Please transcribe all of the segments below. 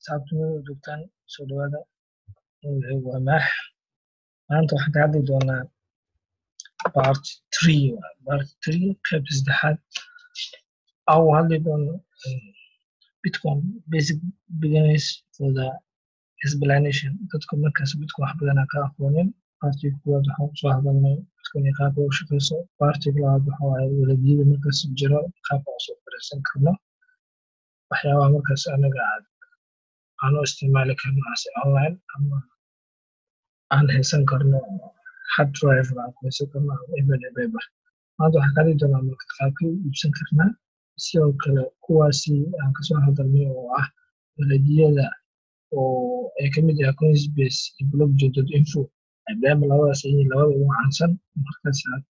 saabtuna joogtaan soo dhawaada waa maax maanta waxaan ka hadli doonaa part 3 qaybta saddexaad aan hadli doono bitcoin basic beginners for the explanation dadka markaas bitcoin wax badan ka aqoonin partiga koowaad waxaan kusoo hadalnay bitcoin iyo qaabka u shaqeyso partiga labaad waxa waaye waladyada markaas jiro qaabka aan soo fariisan karno waxyaabaha markaas anaga aan u isticmaali karno as online ama aan haysan karno hard drive aan ku haysan karno paper maanta waxaan ka hadli doonaa marka qaabkii u iibsan karnaa sidoo kale kuwaasi aan kasoo hadalnay oo ah waladyada oo ay ka mid yahay Coinsbase iyo blockchain.info maadaama labadaas ay yihiin labada ugu caansan markaas aad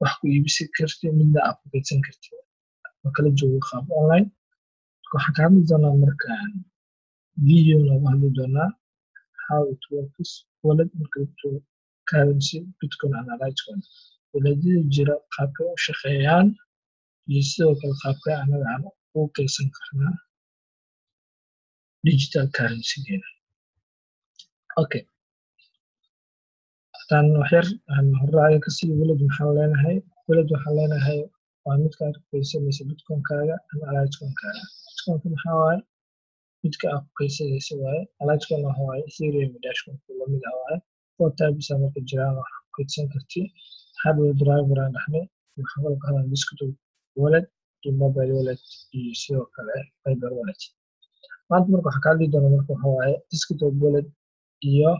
wax ku iibsan kartid midna aad ku kaydsan kartid ma kala joogo qaab online waxaan ka hadli doonaa markaan video lagu hadli doonaa how it works wallet cryptocurrency bitcoin and litecoin waladyada jira qaabka u shaqeeyaan iyo sidoo kale qaabka anaga aan ugu kaydsan karnaa digital currency okay tan waxyar aan horaayo kasii walad waxaan leenahay waa midka aad ku kaydsanaysa bitcoin-kaaga ama litecoin-kaaga bitcoin-ka maxaa waaye midka aad ku kaydsanaysa waaye litecoin waxa waaye ethereum dashcoin lamid ah waaye four types marka jiraan wax ku kaydsan kartid hardware driver aan dhahnay waxaa kala qaadaan desktop wallet iyo mobile wallet iyo sidoo kale paper wallet maanta marka waxaan ka hadli doonaa marka waxa waaye desktop wallet iyo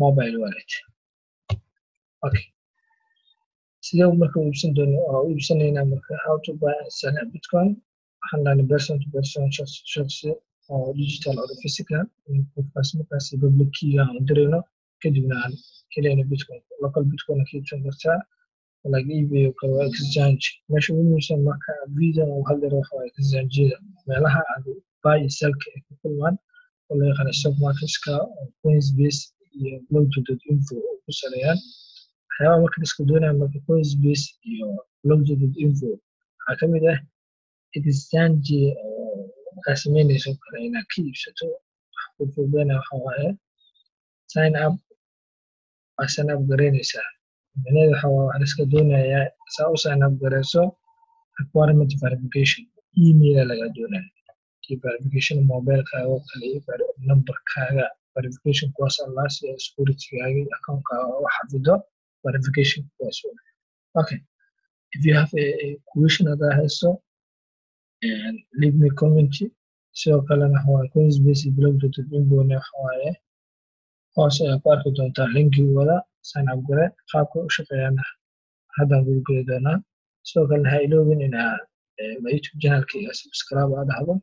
mobile wallet okay sidee marka u iibsanaynaa marka how to buy and sell a bitcoin waxaan dhahnay person to person shakhsi oo digital or physical qofkaas markaas public key aan dirayno kadibna aan helayno bitcoin local bitcoin ka iibsan kartaa like eBay oo kale exchange meesha ugu muhiimsan marka video oo hadda waxa waaye exchange-yada meelaha aad buy and sell ka ku kulmaan oo la yaqaan stock market-ka Coinsbase iyo blockchain.info oo ku saleeyaan waxyaabaha marka iska doonaya marka Coinsbase iyo blockchain.info waxaa ka mid ah exchange oo ka sameynayso kale inaad ka iibsato wax ku fududeynaya waxa waaye sign up gareynaysaa macnaheedu waxa waaye waxaa iska doonayaa saa u sign up gareyso requirement verification email laga doonaya iyo verification mobile-kaaga oo kale iyo number-kaaga verification kuwaas allah si security-gaaga iyo account-kaaga oo xafido verification kuwaas okay if you have a question that hayso and leave me comment sidoo kalena waxa waaye Coinsbase iyo blockchain.info waxa waaye hoos ayaa ku arki doontaa linkigooda sign up gare qaabka u shaqeeyana haddaan ugu geli doonaa sidoo kalena ha iloobin inaad YouTube channelkayga subscribe aad dhahdo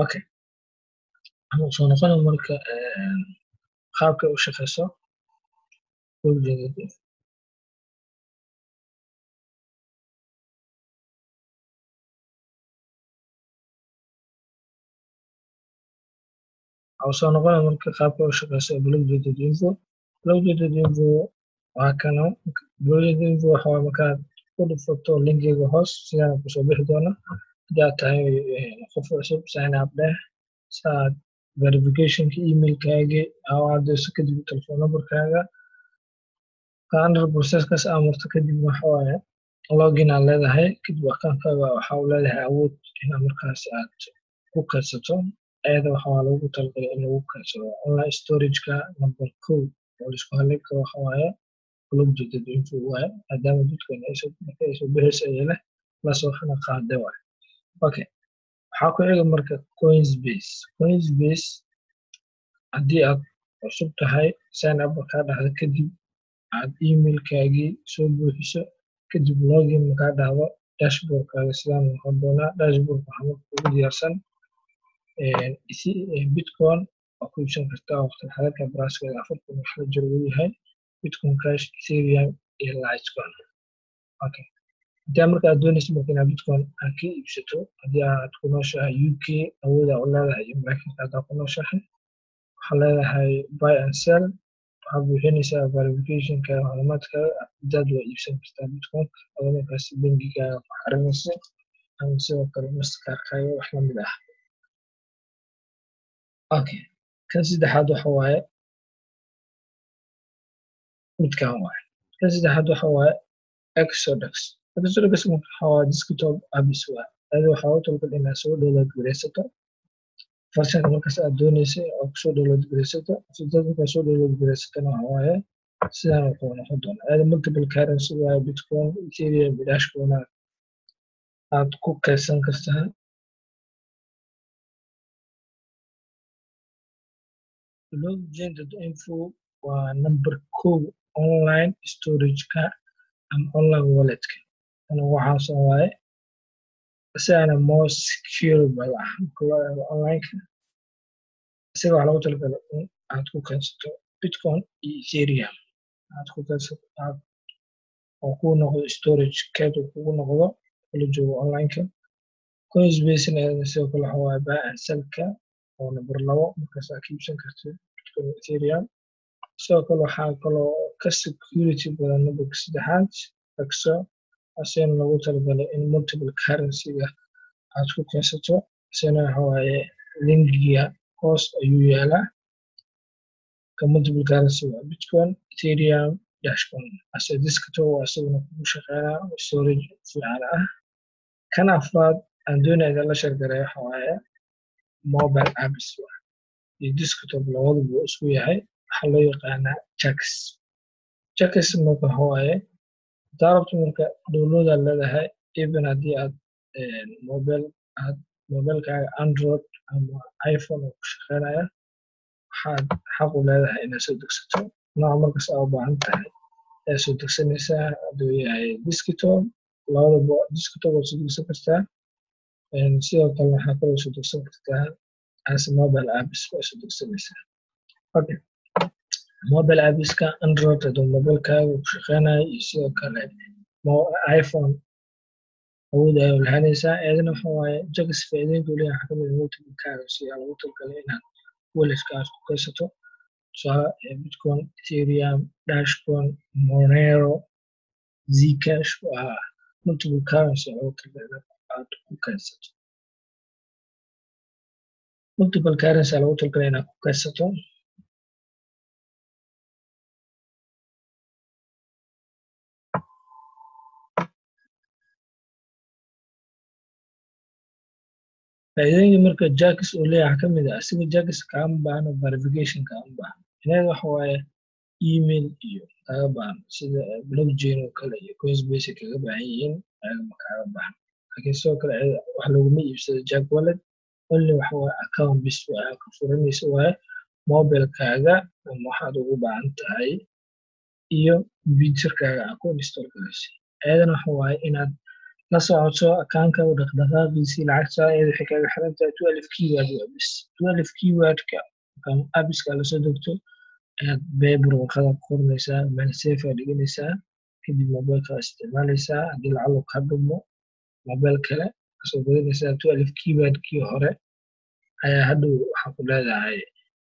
okay waxaan soo noqonaa marka qaabka u shaqeyso blockchain.info waxaan soo noqonaa marka qaabka u shaqeyso blockchain.info waa kana blockchain.info waxa waaye markaad ku dhufato linkiga hoos sidaan kusoo bixi doona haddii aad tahay qof cusub sign up dheh saad verificationka email-kaaga aa cadeyso kadib telephone number-kaaga under process-kaas aa marto kadib waxa waaye login aad leedahay kadib account-kaaga waxa uu leedahay awood inaad markaas aad ku kaydsato ayada waxaa loogu talagalay in lagu kaydsado online storage-ka number 1 oo la isku halayn karo waxa waaye blockchain.info waaye maadaama bitcoin ay soo bixayso ay leh la soo qaaday waaye okay waxaa ku xiga marka Coinsbase haddii aad cusub tahay sign up ka dhahdo kadib aad email-kaagii soo buuxiso kadib login ka dhahdo dashboard-kaaga sidaan noqon doonaa dashboard waxaa marka ugu diyaarsan bitcoin oo ku iibsan kartaa waqti xaadirka price-keeda 4,000 wax la jiro uu yahay bitcoin cash ethereum iyo litecoin okay haddii marka aad doonayso marka inaad bitcoin aad ka iibsato haddii aad ku nooshahay UK awooda u leedahay iyo Mareykanka aad ku nooshahay waxaa leedahay buy and sell waxaa buuxinaysaa verification-ka macluumaadkaaga hadaad waa iibsan kartaa bitcoin adoo markaas bangigaaga ku xiranaysa ama sidoo kale mastercard-kaaga wax lamid ah okay kan saddexaad waxa waaye midkan waaye kan saddexaad waxa waaye exodex exodex waxa waaye desktop apps waaye adi waxaa u talgal inaad soo download garaysato farshanka markaas aad dooneysay oo kusoo download garaysato sidoo markaa soo download garaysatana waxa waaye sidaan wuxuu noqon doonaa aada multiple currency waaye bitcoin ethereum iyo dashcoin aad ku kaydsan kartaa blockchain.info waa number 2 online storage-ka ama online wallet-ka ana waxaas waaye isagana more securable ah marka loo eego online-ka isaga waxaa loogu talagalay in aad ku kaydsato bitcoin iyo ethereum aad ku kaydsato oo kuu noqdo storage keed uu kugu noqdo kala joogo online-ka coinsbase-na sidoo kale waxa waaye buy and sell-ka oo number 2 markaas aad ka iibsan kartid bitcoin ethereum sidoo kale waxaa kaloo ka security badan numberka saddexaad exo asagana loogu talagalay in multiple currency-ga aad ku kaydsato isagana waxa waaye linkiga hoos ayuu yaalaa ka multiple currency waa bitcoin ethereum dashcoin ase desktop waa isagana kugu shaqeynaa storage fiican ah kan afraad aan doonaya in la sheergareeyo waxa waaye mobile apps iyo desktop labaduba wuu isku yahay waxaa loo yaqaanaa jax marka waxa waaye hadaa rabto marka download aad leedahay even haddii aad mobilkaaga android ama iphone oo ku shaqeynaya waxaad xaq u leedahay inaad soo degsato nooca markas aa u baahan tahay ayaa soo degsanaysaa hadduu yahay desktop labadaba desktop waad soo degsan kartaa sidoo kale waxaa kaloo soo degsan kartaa as mobile apps waa soo degsanaysaa okay mobile apps-ka android hadduu mobilkaaga ku shaqeynayo iyo sidoo kale iphone awood ayaa u lahaanaysaa eedana waxa waaye jax faa'iidooyinka uu leeyahay waxaa kamid ah multiple currency aa loogu talagalay inaad wallet-ka aad ku kaydsato tusaale bitcoin ethereum dashcoin monero zcash waa multiple currency loogu talagalay aad ku kaydsato multiple currency aa loogu talagalay inaad ku kaydsato faa'iidooyinka marka jax uu leeyahay waxaa kamid ah asiga jax kaama baahno verification kaama baahno inaad waxa waaye email iyo kaga baahno sida blockchain oo kale iyo coinsbase kaga baahan yihiin ayagama kaaga baahno laakiin sidoo kale wax laguma iibsado jack wallet only waxa waaye account bis waa ka furanaysa waaye mobilkaaga ama waxaad ugu baahan tahay iyo computerkaaga aad ku install gareysay ayadana waxa waaye inaad la socoto account-ka dhaqdhaqaaqiisii lacagta iyada waxay kaaga xiran tahay 12 keyword waa bis 12 keyword-ka apps-ka la soo degto ayaad paper warqada ku qoranaysaa meel safe aa dhiganaysaa kadib mobilka waa isticmaalaysaa haddii lacag ka dhumo mobil kale kasoo gadanaysaa 12 keyword-kii hore ayaa hadhow waxaa ku leedahay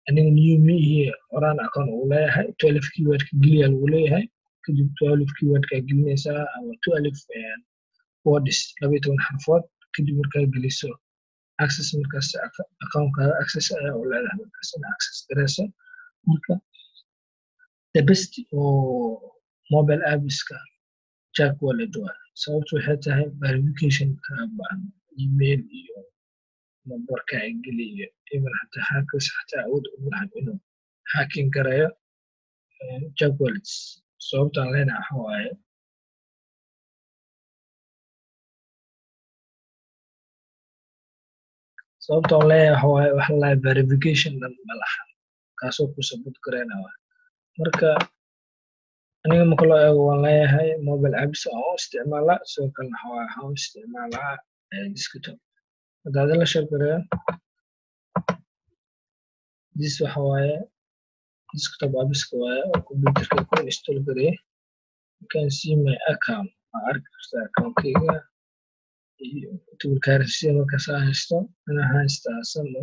aniga new me iyo horaan account ugu leeyahay 12 keyword-ka geliya lagu leeyahay kadib 12 keyword-ka gelinaysaa ama 12 words 12 xarfood kadib markaa geliso access markaas account-kaaga access ayaa u leedahay markaas ina access gareyso marka the best oo mobile apps-ka jack wallet waa sababtu waxay tahay verification kaa baahan email iyo numberka ay geliyo even xataa hackers xataa awood ugu lahan inuu hacking gareeyo jack wallets sababtaan leenahay waxa waaye sababtaan leeyahay waxa waaye waxa la verification dhan ma laha kaasoo ku support gareynaya marka aniga marka loo eego waan leeyahay mobile apps aan u isticmaalaa sidoo kalena waxaan u isticmaalaa desktop haddaad la sheegareeyo this waxa waaye desktop apps-ka waaye oo computerka ku install gareeyay you can see my account waa arki kartaa account-kayga iyo multiple currency markaas aan haysto waxaan haystaa asana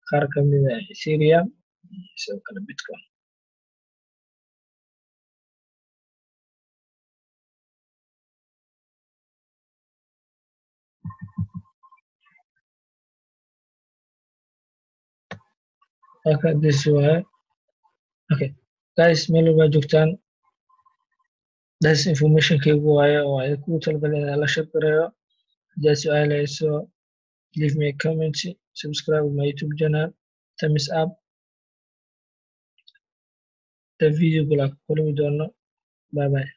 qaar kamid ah ethereum iyo sidoo kale bitcoin Okay, this waaye. Okay, guys, meel walba joogtaan. That's information kaygu waaye oo ay kugu talagalay inaan la share gareeyo. Haddii aad su'aal hayso, leave me a comment, subscribe my YouTube channel, thumbs up. The video kula kulmi doono. Bye bye.